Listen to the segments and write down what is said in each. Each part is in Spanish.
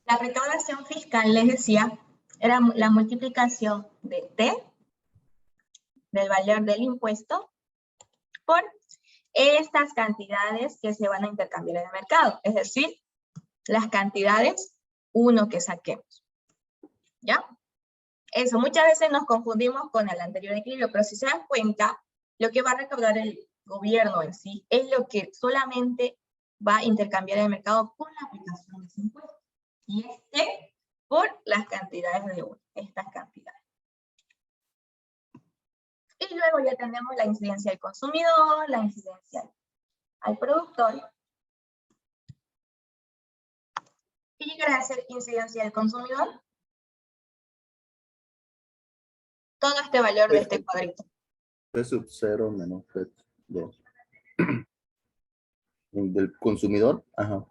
La recaudación fiscal, les decía, era la multiplicación de T, del valor del impuesto, por estas cantidades que se van a intercambiar en el mercado, es decir, las cantidades 1 que saquemos. ¿Ya? Eso, muchas veces nos confundimos con el anterior equilibrio, pero si se dan cuenta, lo que va a recaudar el gobierno en sí es lo que solamente va a intercambiar en el mercado con la aplicación de ese impuesto. Y este por las cantidades de 1, estas cantidades. Y luego ya tenemos la incidencia al consumidor, la incidencia al productor. ¿Qué llegará a ser incidencia al consumidor? Todo este valor de este cuadrito. P sub 0 menos P2. Del consumidor, ajá.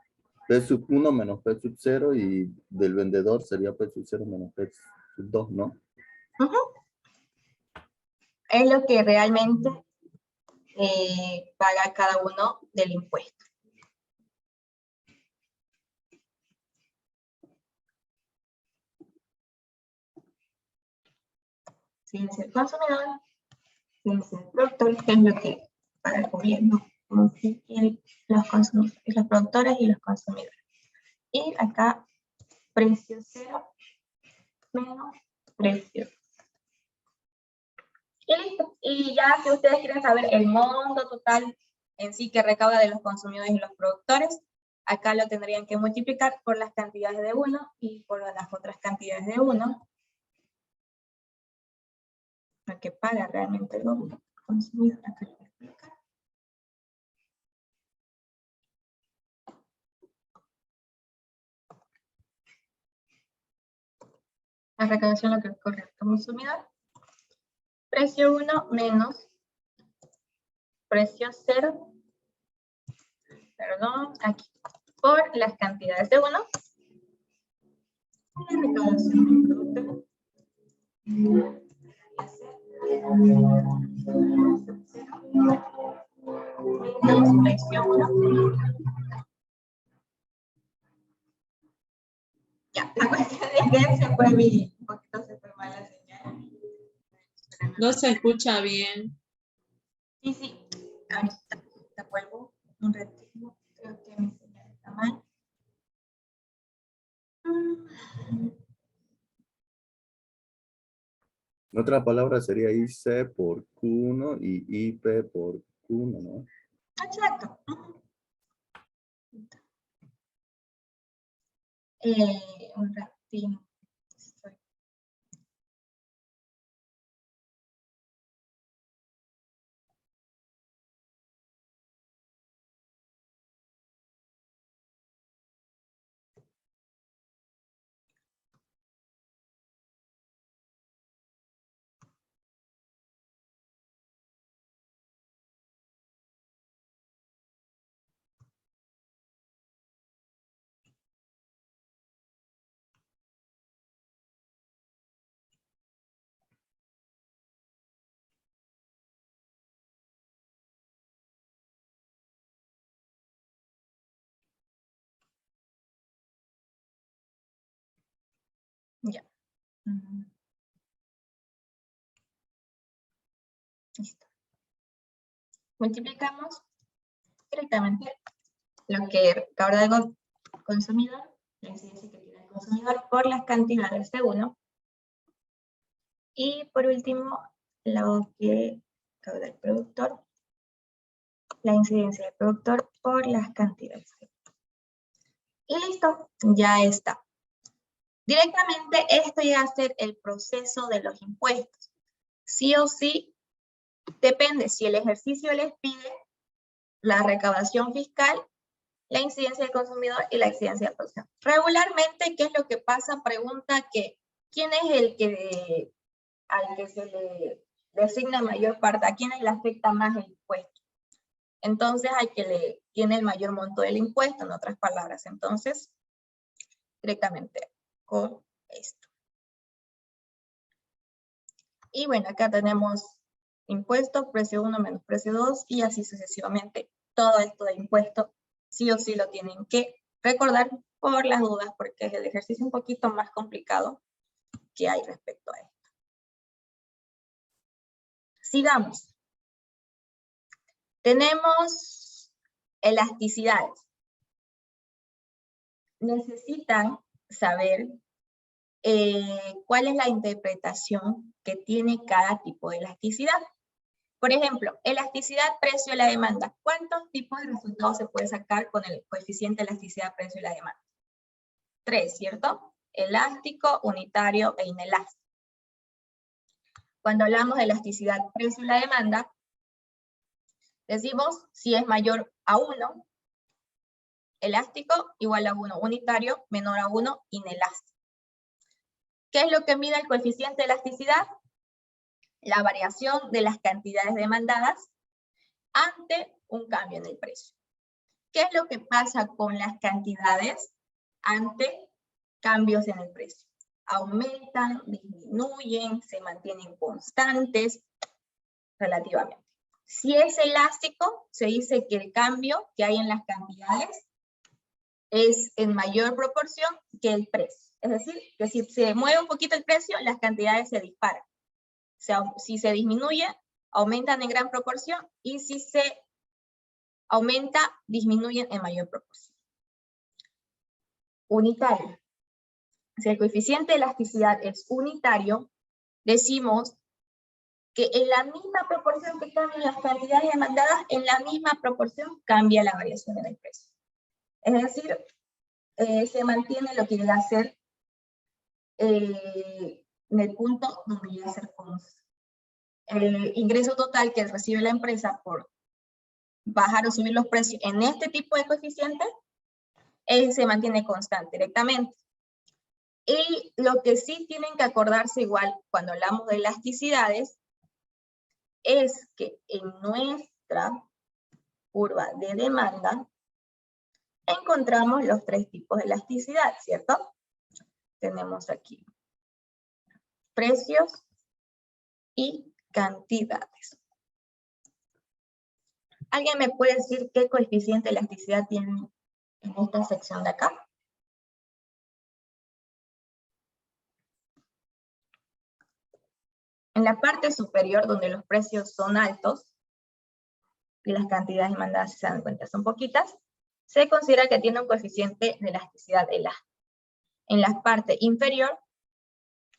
P sub 1 menos P sub 0 y del vendedor sería P sub 0 menos P sub 2, ¿no? Es lo que realmente paga cada uno del impuesto. Incidencia el consumidor, incidencia el productor, que es lo que paga el gobierno, los productores y los consumidores. Y acá, precio 0 menos precio. Y listo. Y ya si ustedes quieren saber el monto total en sí que recauda de los consumidores y los productores, acá lo tendrían que multiplicar por las cantidades de 1 y por las otras cantidades de 1. Lo que paga realmente el consumidor. Acá lo voy a explicar. La recaudación lo que corre al consumidor. Precio 1 menos precio 0. Perdón, aquí. Por las cantidades de 1. La recaudación del producto. Menos precio 1. Ya, la cuestión es que se fue un poquito, se fue mal la señal. No se escucha bien. Sí, ahorita te vuelvo un ratito, creo que mi señal está mal. En otras palabras sería IC por Q1 y IP por Q1, ¿no? Exacto. Un ratito. Ya. Listo. Multiplicamos directamente lo que recauda el consumidor, la incidencia que tiene el consumidor, por las cantidades de 1. Y por último, lo que recauda el productor, la incidencia del productor por las cantidades de 1. Y listo, ya está. Directamente esto ya va a ser el proceso de los impuestos. Sí o sí, depende si el ejercicio les pide la recaudación fiscal, la incidencia del consumidor y la incidencia del productor. Regularmente, ¿qué es lo que pasa? Pregunta que, ¿quién es el que al que se le designa mayor parte? ¿A quién le afecta más el impuesto? Entonces, al que le tiene el mayor monto del impuesto, en otras palabras. Entonces, directamente con esto. Y bueno, acá tenemos impuesto, precio 1 menos precio 2 y así sucesivamente. Todo esto de impuesto sí o sí lo tienen que recordar por las dudas, porque es el ejercicio un poquito más complicado que hay respecto a esto. Sigamos. Tenemos elasticidades. Necesitan saber cuál es la interpretación que tiene cada tipo de elasticidad. Por ejemplo, elasticidad, precio, la demanda. ¿Cuántos tipos de resultados se puede sacar con el coeficiente de elasticidad, precio y la demanda? 3, ¿cierto? Elástico, unitario e inelástico. Cuando hablamos de elasticidad, precio y la demanda, decimos si es mayor a 1, elástico, igual a 1, unitario, menor a 1, inelástico. ¿Qué es lo que mide el coeficiente de elasticidad? La variación de las cantidades demandadas ante un cambio en el precio. ¿Qué es lo que pasa con las cantidades ante cambios en el precio? Aumentan, disminuyen, se mantienen constantes relativamente. Si es elástico, se dice que el cambio que hay en las cantidades es en mayor proporción que el precio. Es decir, que si se mueve un poquito el precio, las cantidades se disparan. Si se disminuye, aumentan en gran proporción, y si se aumenta, disminuyen en mayor proporción. Unitario. Si el coeficiente de elasticidad es unitario, decimos que en la misma proporción que cambian las cantidades demandadas, en la misma proporción cambia la variación en el precio. Es decir, se mantiene lo que llega a ser en el punto donde llega a ser constante. El ingreso total que recibe la empresa por bajar o subir los precios en este tipo de coeficiente, se mantiene constante directamente. Y lo que sí tienen que acordarse igual cuando hablamos de elasticidades es que en nuestra curva de demanda encontramos los 3 tipos de elasticidad, ¿cierto? Tenemos aquí precios y cantidades. ¿Alguien me puede decir qué coeficiente de elasticidad tiene en esta sección de acá? En la parte superior, donde los precios son altos y las cantidades demandadas, si se dan cuenta, son poquitas, se considera que tiene un coeficiente de elasticidad elástico. En la parte inferior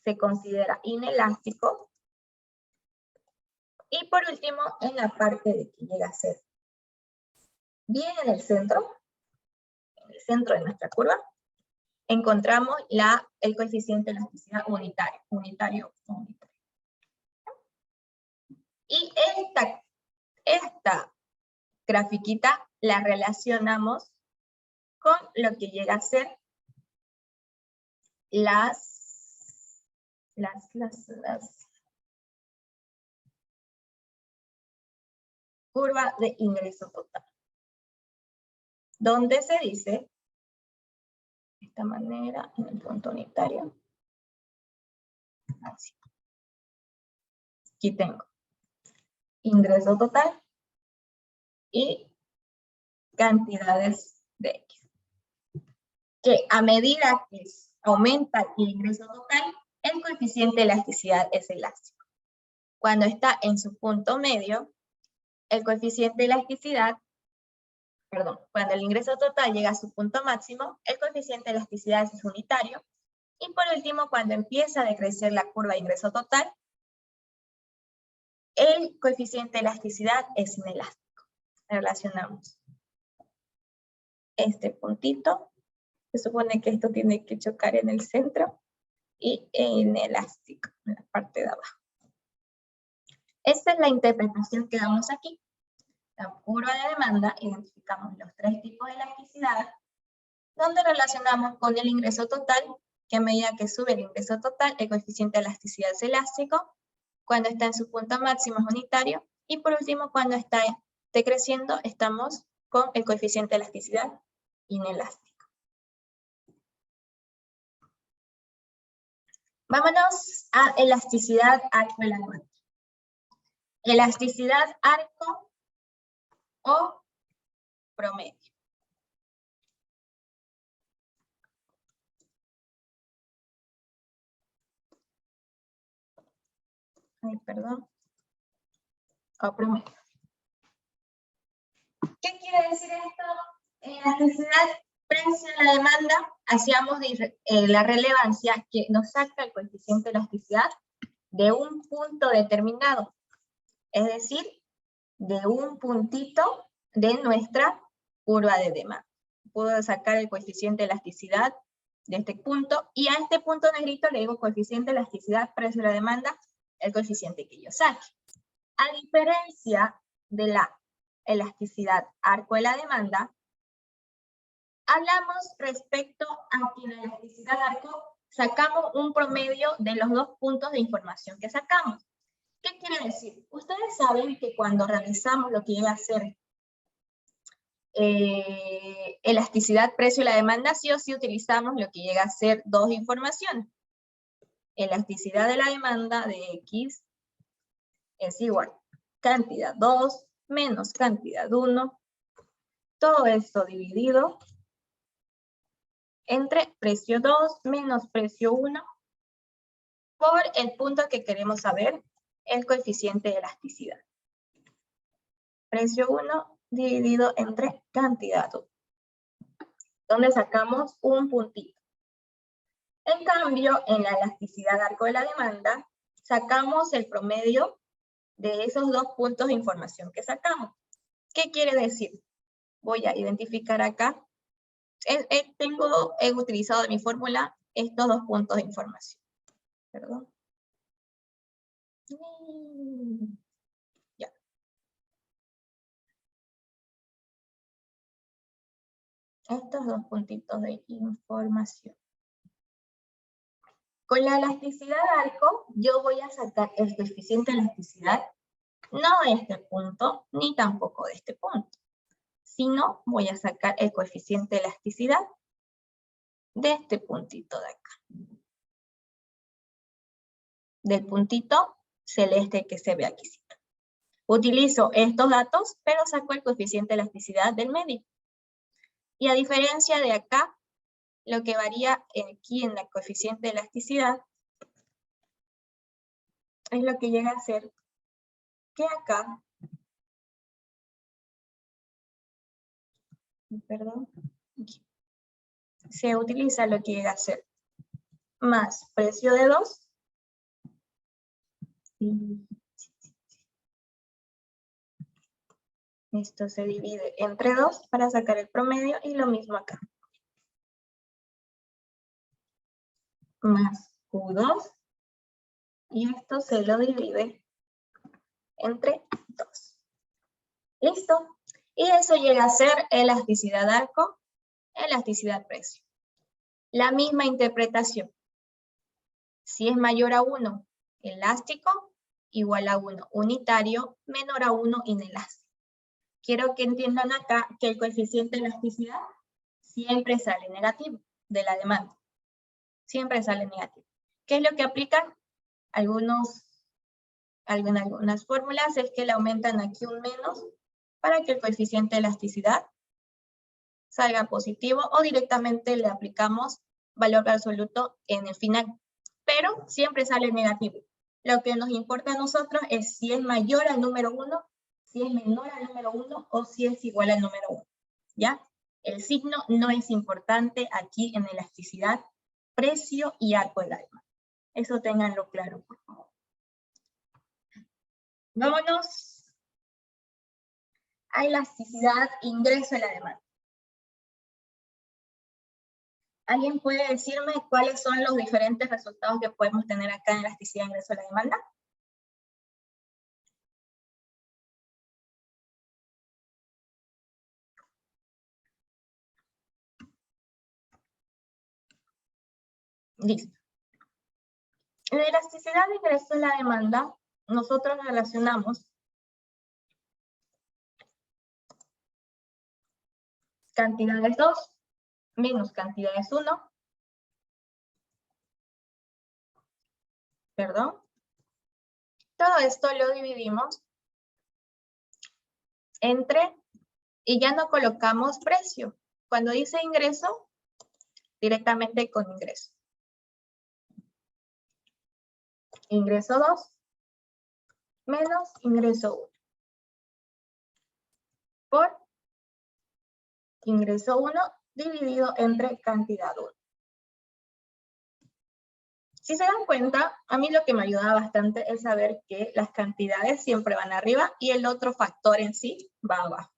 se considera inelástico. Y por último, en la parte de que llega a ser bien en el centro de nuestra curva, encontramos el coeficiente de elasticidad unitario. Y esta grafiquita la relacionamos con lo que llega a ser las curvas de ingreso total, donde se dice de esta manera en el punto unitario. Así. Aquí tengo ingreso total y cantidades de X. Que a medida que aumenta el ingreso total, el coeficiente de elasticidad es elástico. Cuando está en su punto medio, el coeficiente de elasticidad, cuando el ingreso total llega a su punto máximo, el coeficiente de elasticidad es unitario. Y por último, cuando empieza a decrecer la curva de ingreso total, el coeficiente de elasticidad es inelástico. Relacionamos este puntito. Se supone que esto tiene que chocar en el centro y inelástico en la parte de abajo. Esta es la interpretación que damos aquí. La curva de demanda, identificamos los 3 tipos de elasticidad, donde relacionamos con el ingreso total, que a medida que sube el ingreso total, el coeficiente de elasticidad es elástico, cuando está en su punto máximo es unitario, y por último, cuando está decreciendo, estamos con el coeficiente de elasticidad inelástico. Vámonos a elasticidad arco-elástico. Elasticidad arco o promedio. Ay, perdón. O promedio. ¿Qué quiere decir esto? Elasticidad, precio a la demanda, hacíamos la relevancia que nos saca el coeficiente de elasticidad de un punto determinado. Es decir, de un puntito de nuestra curva de demanda. Puedo sacar el coeficiente de elasticidad de este punto, y a este punto negrito le digo coeficiente de elasticidad, precio de la demanda, el coeficiente que yo saque. A diferencia de la elasticidad arco de la demanda, hablamos respecto a que en la elasticidad arco sacamos un promedio de los dos puntos de información que sacamos. ¿Qué quiere decir? Ustedes saben que cuando realizamos lo que llega a ser elasticidad, precio y la demanda, sí o sí utilizamos lo que llega a ser dos informaciones. Elasticidad de la demanda de X es igual cantidad 2 menos cantidad 1. Todo esto dividido entre precio 2 menos precio 1 por el punto que queremos saber, el coeficiente de elasticidad. Precio 1 dividido entre cantidad 2, donde sacamos un puntito. En cambio, en la elasticidad arco de la demanda, sacamos el promedio de esos dos puntos de información que sacamos. ¿Qué quiere decir? Voy a identificar acá. He utilizado en mi fórmula estos dos puntos de información. Perdón. Ya. Estos dos puntitos de información. Con la elasticidad arco, yo voy a sacar el coeficiente de elasticidad, no de este punto, ni tampoco de este punto, sino voy a sacar el coeficiente de elasticidad de este puntito de acá. Del puntito celeste que se ve aquí. Utilizo estos datos, pero saco el coeficiente de elasticidad del medio. Y a diferencia de acá, lo que varía aquí en el coeficiente de elasticidad es lo que llega a ser que acá, perdón, se utiliza lo que llega a ser más precio de 2 y esto se divide entre 2 para sacar el promedio, y lo mismo acá. Más Q2, y esto se lo divide entre 2. ¿Listo? Y eso llega a ser elasticidad arco, elasticidad precio. La misma interpretación. Si es mayor a 1 elástico, igual a 1 unitario, menor a 1 inelástico. Quiero que entiendan acá que el coeficiente de elasticidad siempre sale negativo de la demanda. Siempre sale negativo. ¿Qué es lo que aplican? Algunas fórmulas es que le aumentan aquí un menos para que el coeficiente de elasticidad salga positivo, o directamente le aplicamos valor absoluto en el final. Pero siempre sale negativo. Lo que nos importa a nosotros es si es mayor al número 1, si es menor al número 1 o si es igual al número 1. ¿Ya? El signo no es importante aquí en elasticidad, precio y arco de la demanda. Eso ténganlo claro, por favor. Vámonos a elasticidad, ingreso de la demanda. ¿Alguien puede decirme cuáles son los diferentes resultados que podemos tener acá en elasticidad, ingreso de la demanda? Listo. En elasticidad de ingreso de la demanda, nosotros relacionamos cantidades 2 menos cantidades 1. Perdón. Todo esto lo dividimos entre, y ya no colocamos precio. Cuando dice ingreso, directamente con ingreso. Ingreso 2 menos ingreso 1 por ingreso 1 dividido entre cantidad 1. Si se dan cuenta, a mí lo que me ayuda bastante es saber que las cantidades siempre van arriba y el otro factor en sí va abajo.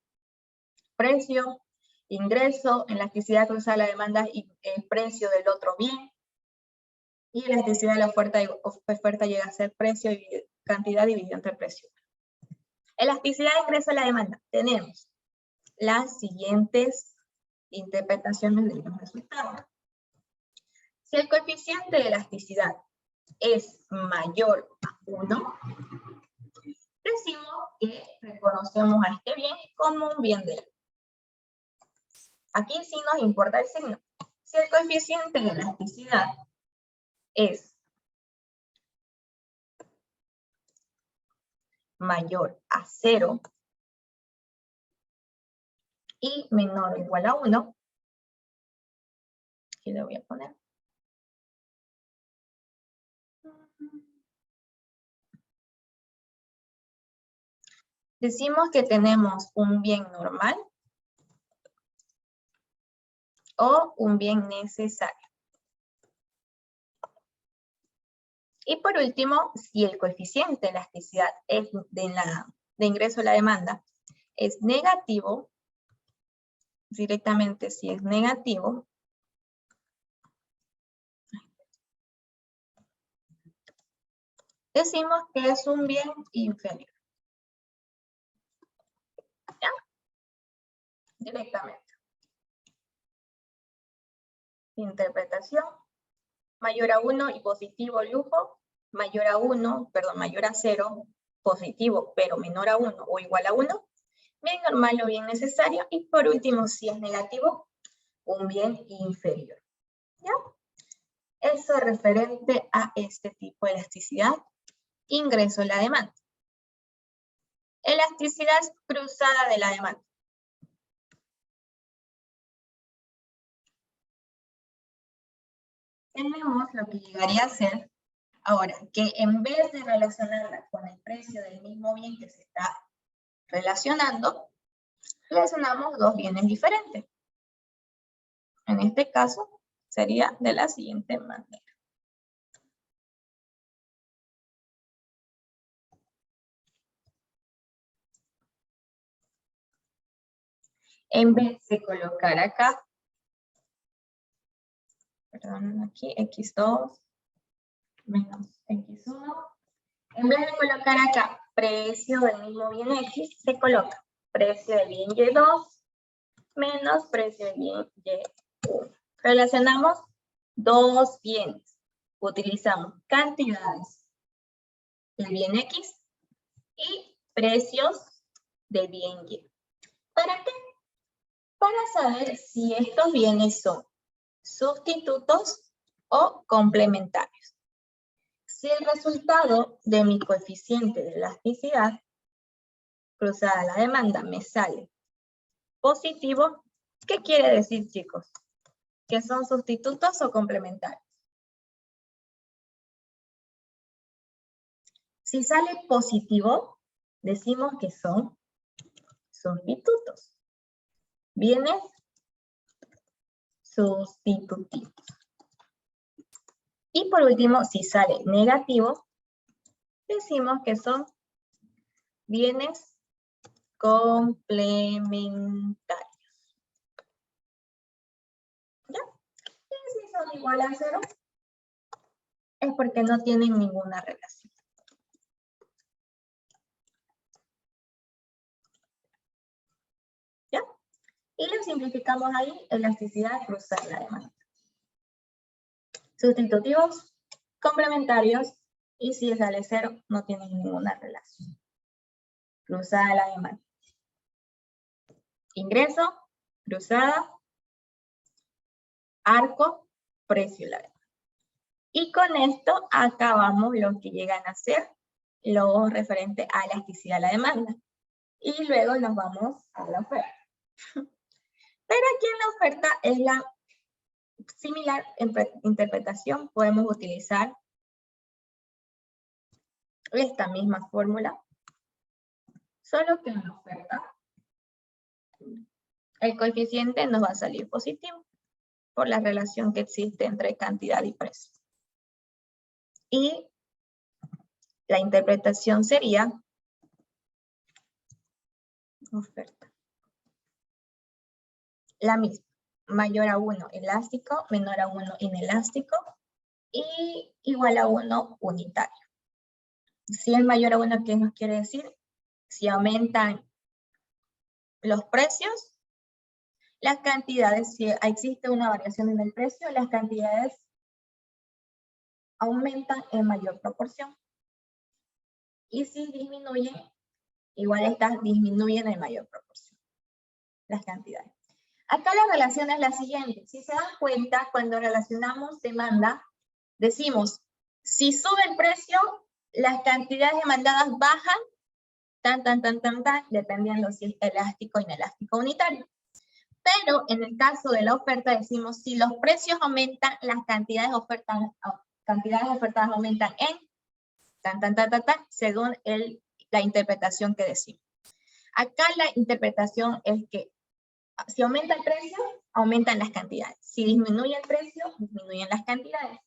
Precio, ingreso, elasticidad cruzada de la demanda y el precio del otro bien. Y elasticidad de la oferta llega a ser precio y cantidad dividido entre precio. Elasticidad de ingreso a la demanda. Tenemos las siguientes interpretaciones de los resultados. Si el coeficiente de elasticidad es mayor a 1, decimos que reconocemos a este bien como un bien de ley. Aquí sí nos importa el signo. Si el coeficiente de elasticidad es mayor a 0 y menor o igual a 1, aquí le voy a poner. Decimos que tenemos un bien normal o un bien necesario. Y por último, si el coeficiente de elasticidad es de ingreso a la demanda es negativo, directamente si es negativo, decimos que es un bien inferior. ¿Ya? Directamente. Interpretación. Mayor a 1 y positivo lujo. Mayor a 1, perdón, mayor a 0, positivo, pero menor a 1 o igual a 1. Bien normal o bien necesario. Y por último, si es negativo, un bien inferior. ¿Ya? Eso es referente a este tipo de elasticidad. Ingreso a la demanda. Elasticidad cruzada de la demanda. Tenemos lo que llegaría a ser, ahora, que en vez de relacionarla con el precio del mismo bien que se está relacionando, relacionamos dos bienes diferentes. En este caso, sería de la siguiente manera. En vez de colocar acá, perdón, aquí x2 menos x1, en vez de colocar acá precio del mismo bien x, se coloca precio del bien y2 menos precio del bien y1. Relacionamos dos bienes. Utilizamos cantidades del bien x y precios del bien y. ¿Para qué? Para saber si estos bienes son sustitutos o complementarios. Si el resultado de mi coeficiente de elasticidad cruzada a la demanda me sale positivo, ¿qué quiere decir, chicos? ¿Que son sustitutos o complementarios? Si sale positivo, decimos que son sustitutos. Bienes sustitutivos. Y por último, si sale negativo, decimos que son bienes complementarios. ¿Ya? Y si son igual a 0, es porque no tienen ninguna relación. ¿Ya? Y lo simplificamos ahí, elasticidad cruzada la demanda. Sustitutivos, complementarios, y si sale 0, no tienen ninguna relación. Cruzada la demanda. Ingreso, cruzada, arco, precio la demanda. Y con esto acabamos lo que llegan a ser lo referente a elasticidad de la demanda. Y luego nos vamos a la oferta. Pero aquí en la oferta es la similar interpretación. Podemos utilizar esta misma fórmula, solo que en la oferta el coeficiente nos va a salir positivo por la relación que existe entre cantidad y precio. Y la interpretación sería oferta. La misma, mayor a 1 elástico, menor a 1 inelástico y igual a 1 unitario. Si es mayor a 1, ¿qué nos quiere decir? Si aumentan los precios, las cantidades, si existe una variación en el precio, las cantidades aumentan en mayor proporción. Y si disminuyen, igual estas disminuyen en mayor proporción, las cantidades. Acá la relación es la siguiente. Si se dan cuenta, cuando relacionamos demanda, decimos, si sube el precio, las cantidades demandadas bajan, dependiendo si es elástico o inelástico unitario. Pero en el caso de la oferta decimos, si los precios aumentan, las cantidades ofertadas aumentan en según la interpretación que decimos. Acá la interpretación es que si aumenta el precio, aumentan las cantidades. Si disminuye el precio, disminuyen las cantidades.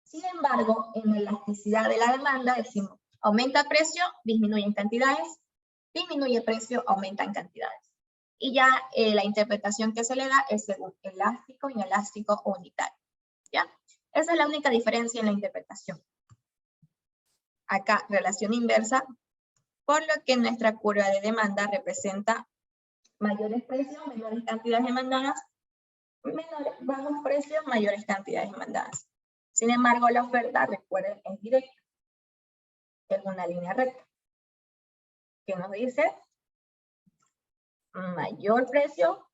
Sin embargo, en la elasticidad de la demanda decimos, aumenta el precio, disminuyen cantidades, disminuye el precio, aumentan cantidades. Y ya la interpretación que se le da es según elástico, inelástico o unitario. ¿Ya? Esa es la única diferencia en la interpretación. Acá, relación inversa, por lo que nuestra curva de demanda representa mayores precios, menores cantidades demandadas, bajos precios, mayores cantidades demandadas. Sin embargo, la oferta, recuerden, es directa. Es una línea recta. Que nos dice mayor precio,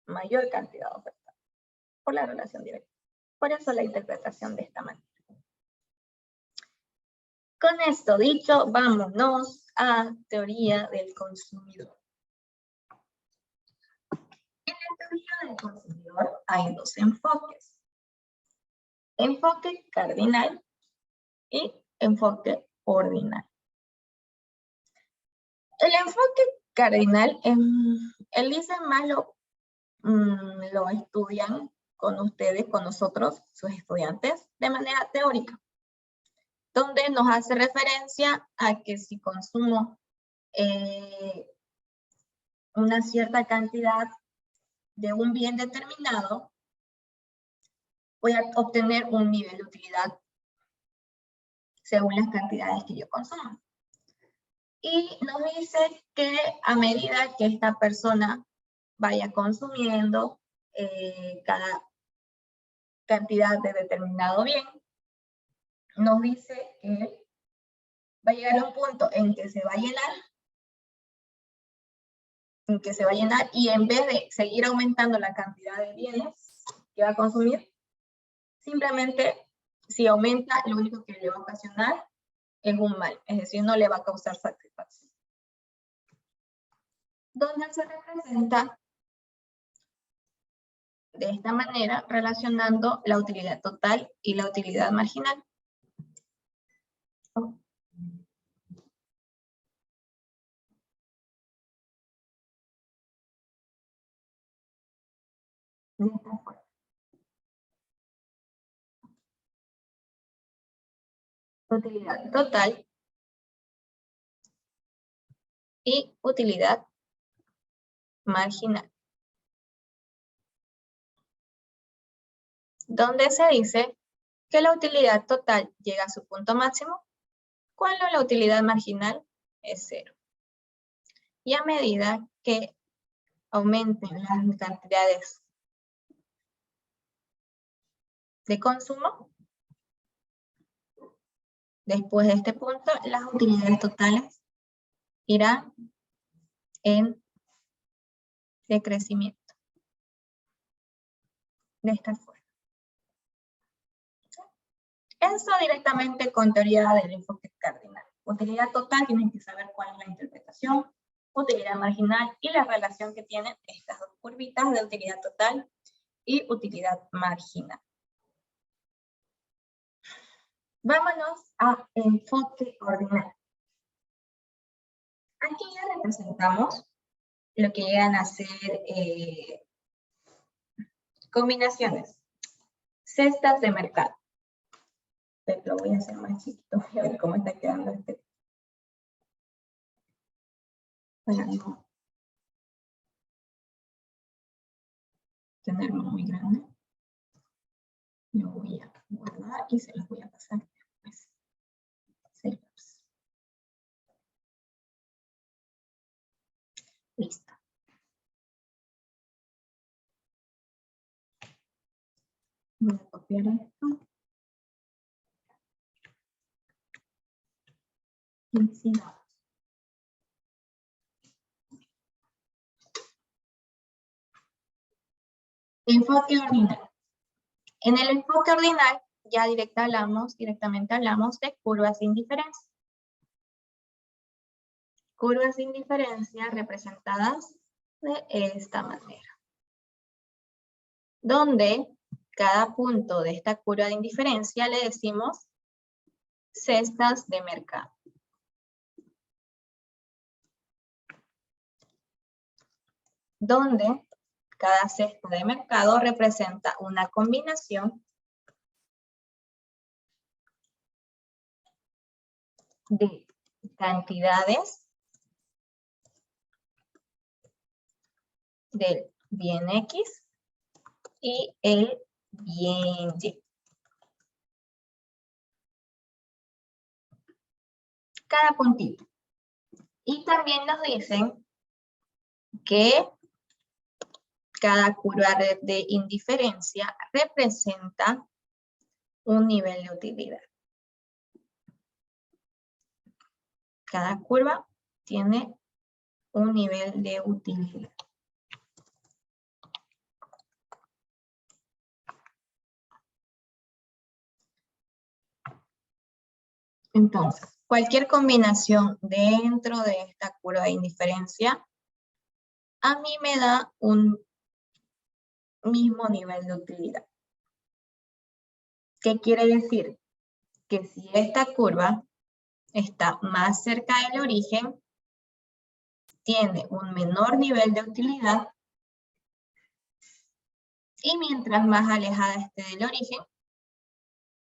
mayor cantidad de oferta. Por la relación directa. Por eso la interpretación de esta manera. Con esto dicho, vámonos a teoría del consumidor. En la teoría del consumidor hay dos enfoques. Enfoque cardinal y enfoque ordinal. El enfoque cardinal, el dice más lo estudian con ustedes, con nosotros, sus estudiantes, de manera teórica, donde nos hace referencia a que si consumo una cierta cantidad de un bien determinado, voy a obtener un nivel de utilidad según las cantidades que yo consumo. Y nos dice que a medida que esta persona vaya consumiendo cada cantidad de determinado bien, nos dice que va a llegar a un punto en que se va a llenar, y en vez de seguir aumentando la cantidad de bienes que va a consumir, simplemente si aumenta, lo único que le va a ocasionar es un mal, es decir, no le va a causar satisfacción. Donde se representa de esta manera, relacionando la utilidad total y la utilidad marginal. De esta forma. Utilidad total y utilidad marginal. Donde se dice que la utilidad total llega a su punto máximo cuando la utilidad marginal es 0. Y a medida que aumenten las cantidades de consumo, después de este punto, las utilidades totales irán en decrecimiento. De esta forma. Eso directamente con teoría del enfoque cardinal. Utilidad total, tienen que saber cuál es la interpretación. Utilidad marginal y la relación que tienen estas dos curvitas de utilidad total y utilidad marginal. Vámonos a enfoque ordinal. Aquí ya representamos lo que llegan a ser combinaciones, cestas de mercado. Pero lo voy a hacer más chiquito, voy a ver cómo está quedando este. Para no tenerlo muy grande. Lo voy a guardar y se los voy a pasar después. Celos. Listo. Voy a copiar esto. Y sigamos. Enfoque ordinal. En el enfoque ordinal ya directamente hablamos de curvas sin diferencia. Curvas sin diferencia representadas de esta manera. Donde cada punto de esta curva de indiferencia le decimos cestas de mercado. Donde cada cesta de mercado representa una combinación de cantidades del bien X y el bien Y. Cada puntito. Y también nos dicen que cada curva de indiferencia representa un nivel de utilidad. Cada curva tiene un nivel de utilidad. Entonces, cualquier combinación dentro de esta curva de indiferencia a mí me da un mismo nivel de utilidad. ¿Qué quiere decir? Que si esta curva está más cerca del origen, tiene un menor nivel de utilidad, y mientras más alejada esté del origen,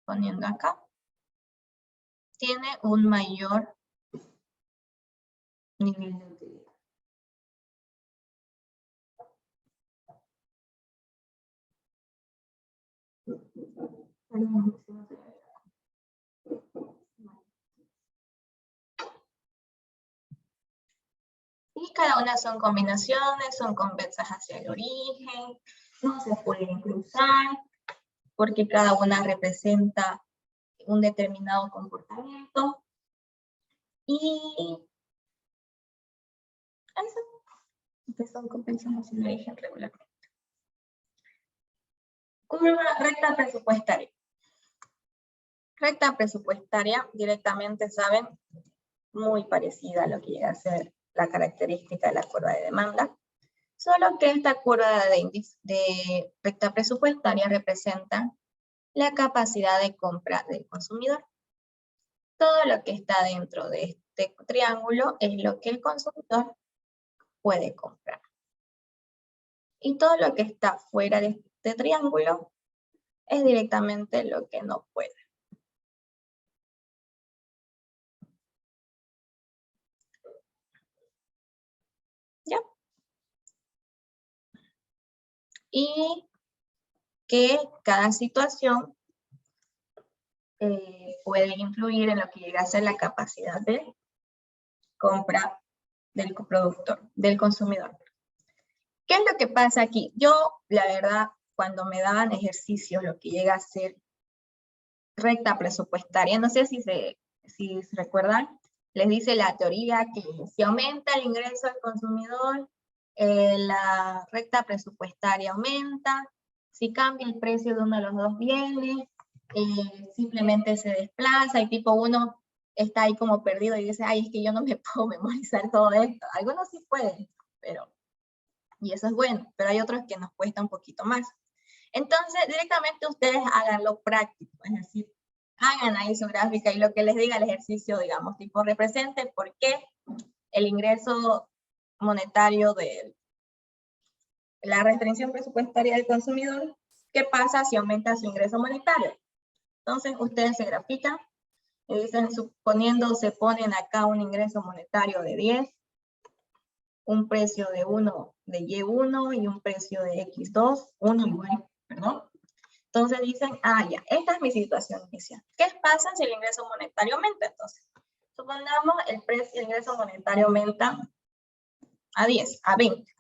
poniendo acá, tiene un mayor nivel de utilidad. Y cada una son combinaciones, son convexas hacia el origen, no se pueden cruzar, porque cada una representa un determinado comportamiento. Y eso, que son convexas hacia el origen regularmente. Curva recta presupuestaria. Recta presupuestaria, directamente saben, muy parecida a lo que llega a ser la característica de la curva de demanda, solo que esta curva de recta presupuestaria representa la capacidad de compra del consumidor. Todo lo que está dentro de este triángulo es lo que el consumidor puede comprar. Y todo lo que está fuera de este triángulo es directamente lo que no puede. ¿Ya? Y que cada situación puede influir en lo que llega a ser la capacidad de compra del productor, del consumidor. ¿Qué es lo que pasa aquí? Yo, la verdad, cuando me daban ejercicios, lo que llega a ser recta presupuestaria, no sé si se recuerdan, les dice la teoría que si aumenta el ingreso del consumidor, la recta presupuestaria aumenta, si cambia el precio de uno de los dos bienes, simplemente se desplaza y tipo uno está ahí como perdido y dice, ay, es que yo no me puedo memorizar todo esto. Algunos sí pueden, pero, y eso es bueno, pero hay otros que nos cuesta un poquito más. Entonces, directamente ustedes hagan lo práctico, es decir, hagan ahí su gráfica y lo que les diga el ejercicio, digamos, tipo represente por qué el ingreso monetario de la restricción presupuestaria del consumidor, ¿qué pasa si aumenta su ingreso monetario? Entonces, ustedes se grafican y dicen, suponiendo se ponen acá un ingreso monetario de 10, un precio de Y1 y un precio de X2, 1 igual, perdón. Entonces dicen, ya, esta es mi situación inicial. ¿Qué pasa si el ingreso monetario aumenta? Entonces, supongamos el ingreso monetario aumenta a 10, a 20.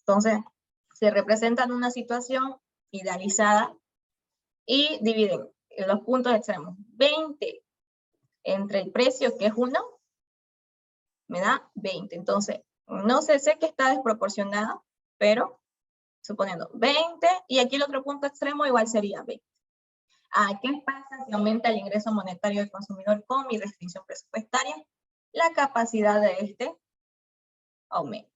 Entonces, se representan una situación idealizada y dividen en los puntos extremos. 20 entre el precio, que es 1, me da 20. Entonces, no sé que está desproporcionado, pero suponiendo 20, y aquí el otro punto extremo igual sería 20. ¿Qué pasa si aumenta el ingreso monetario del consumidor con mi restricción presupuestaria? La capacidad de este aumenta.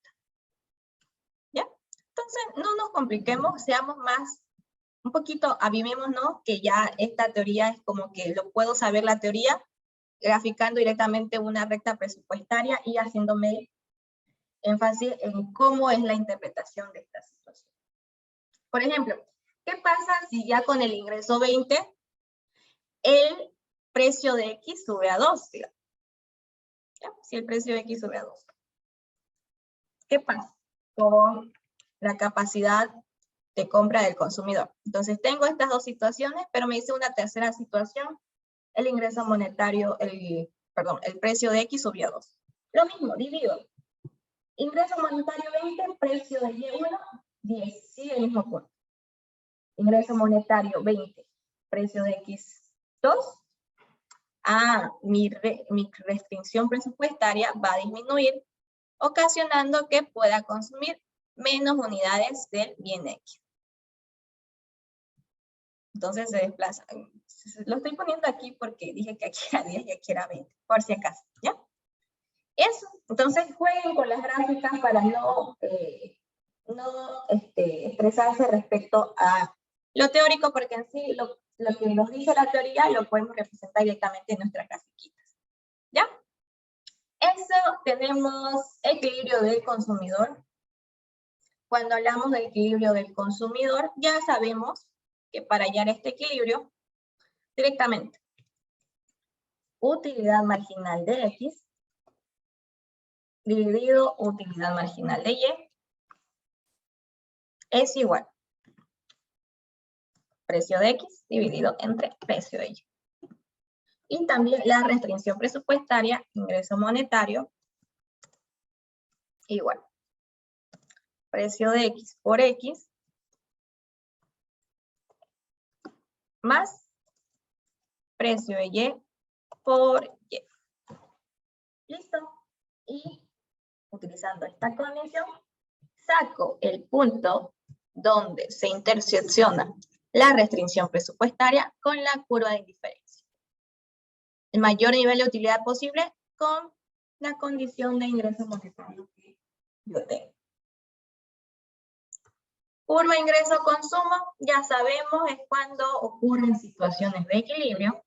¿Ya? Entonces, no nos compliquemos, seamos más, un poquito, avivémonos, que ya esta teoría es como que lo puedo saber la teoría, graficando directamente una recta presupuestaria y haciéndome énfasis en cómo es la interpretación de esta situación. Por ejemplo, ¿qué pasa si ya con el ingreso 20 el precio de X sube a 2? Digamos. ¿Ya? Si el precio de X sube a 2. ¿Qué pasa con la capacidad de compra del consumidor? Entonces tengo estas dos situaciones, pero me dice una tercera situación, el ingreso monetario, el precio de X subió a 2. Lo mismo, divido. Ingreso monetario 20, precio de Y1, 10. Sigue el mismo punto. Ingreso monetario 20, precio de X2. Mi restricción presupuestaria va a disminuir, ocasionando que pueda consumir menos unidades del bien X. Entonces se desplaza. Lo estoy poniendo aquí porque dije que aquí era 10 y aquí era 20, por si acaso, ¿ya? Eso. Entonces jueguen con las gráficas para no estresarse respecto a lo teórico, porque en sí lo que nos dice la teoría lo podemos representar directamente en nuestras grafiquitas. ¿Ya? Eso, tenemos equilibrio del consumidor. Cuando hablamos de equilibrio del consumidor, ya sabemos que para hallar este equilibrio, directamente, utilidad marginal de X dividido utilidad marginal de Y es igual precio de X dividido entre precio de Y. Y también la restricción presupuestaria, ingreso monetario, igual. Precio de X por X más precio de Y por Y. ¿Listo? Y utilizando esta condición, saco el punto donde se intersecciona la restricción presupuestaria con la curva de indiferencia. El mayor nivel de utilidad posible con la condición de ingreso monetario que yo tengo. Curva ingreso-consumo, ya sabemos, es cuando ocurren situaciones de equilibrio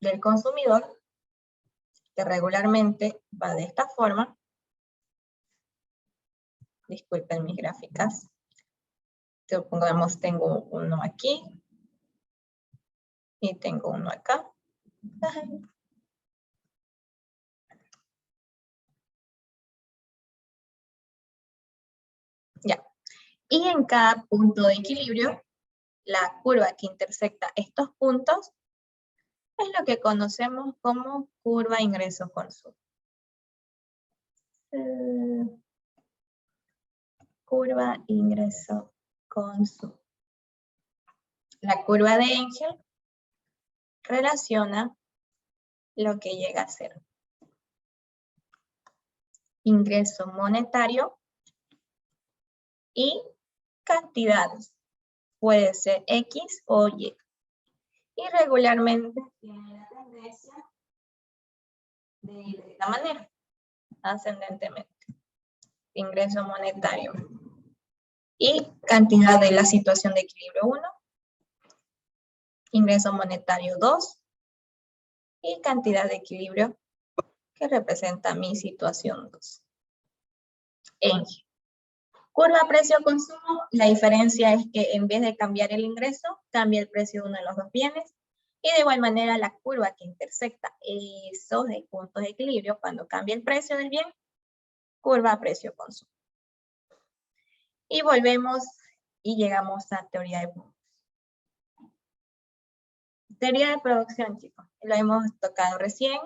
del consumidor, que regularmente va de esta forma. Disculpen mis gráficas. Supongamos tengo uno aquí y tengo uno acá. Ya. Y en cada punto de equilibrio, la curva que intersecta estos puntos es lo que conocemos como curva ingreso-consumo. Curva ingreso-consumo. La curva de Engel relaciona lo que llega a ser ingreso monetario y cantidades. Puede ser X o Y. Y regularmente tiene la tendencia de ir de esta manera, ascendentemente. Ingreso monetario y cantidad de la situación de equilibrio 1. Ingreso monetario 2 y cantidad de equilibrio que representa mi situación 2. En G. Curva precio-consumo, la diferencia es que en vez de cambiar el ingreso, cambia el precio de uno de los dos bienes. Y de igual manera la curva que intersecta esos puntos de equilibrio cuando cambia el precio del bien, curva precio-consumo. Y volvemos y llegamos a teoría de puntos. Teoría de producción, chicos, lo hemos tocado recién.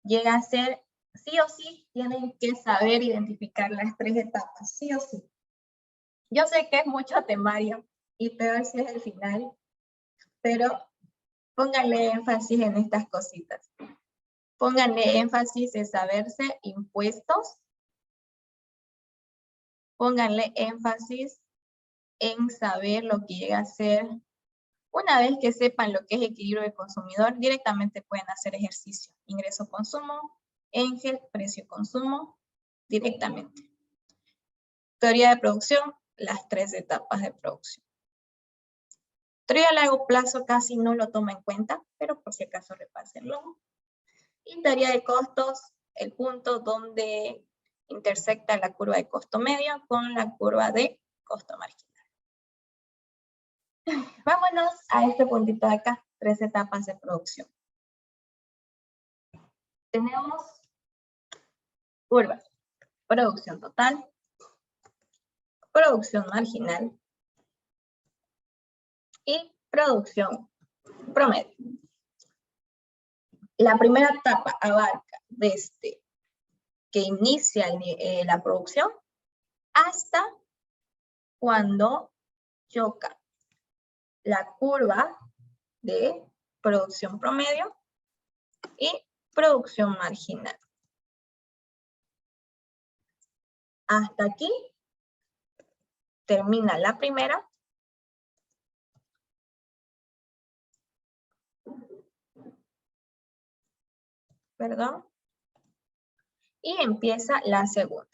Llega a ser, sí o sí, tienen que saber identificar las 3 etapas, sí o sí. Yo sé que es mucho temario y peor si es el final, pero pónganle énfasis en estas cositas. Pónganle énfasis en saberse impuestos. Pónganle énfasis en saber lo que llega a ser. Una vez que sepan lo que es equilibrio de consumidor, directamente pueden hacer ejercicio. Ingreso-consumo, Engel, precio-consumo, directamente. Teoría de producción, las 3 etapas de producción. Teoría a largo plazo casi no lo toma en cuenta, pero por si acaso repásenlo. Y teoría de costos, el punto donde intersecta la curva de costo medio con la curva de costo marginal. Vámonos a este puntito de acá, 3 etapas de producción. Tenemos curvas, producción total, producción marginal y producción promedio. La primera etapa abarca desde que inicia la producción hasta cuando choca la curva de producción promedio y producción marginal. Hasta aquí termina la primera. Perdón. Y empieza la segunda.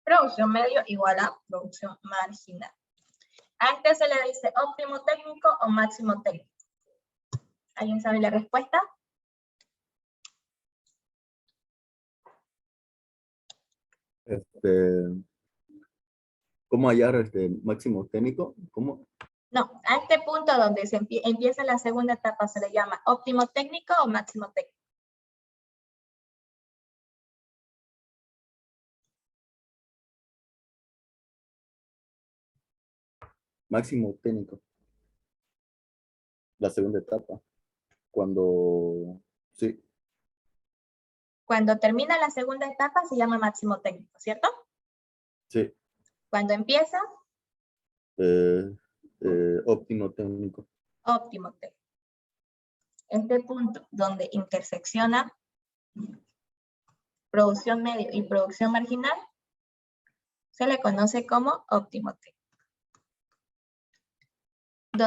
Producción medio igual a producción marginal. A este se le dice óptimo técnico o máximo técnico. ¿Alguien sabe la respuesta? ¿Cómo hallar máximo técnico? ¿Cómo? No, a este punto donde se empieza la segunda etapa se le llama óptimo técnico o máximo técnico. Máximo técnico. La segunda etapa. Cuando, sí. Cuando termina la segunda etapa se llama máximo técnico, ¿cierto? Sí. Cuando empieza. Óptimo técnico. Óptimo técnico. Este punto donde intersecciona producción medio y producción marginal se le conoce como óptimo técnico.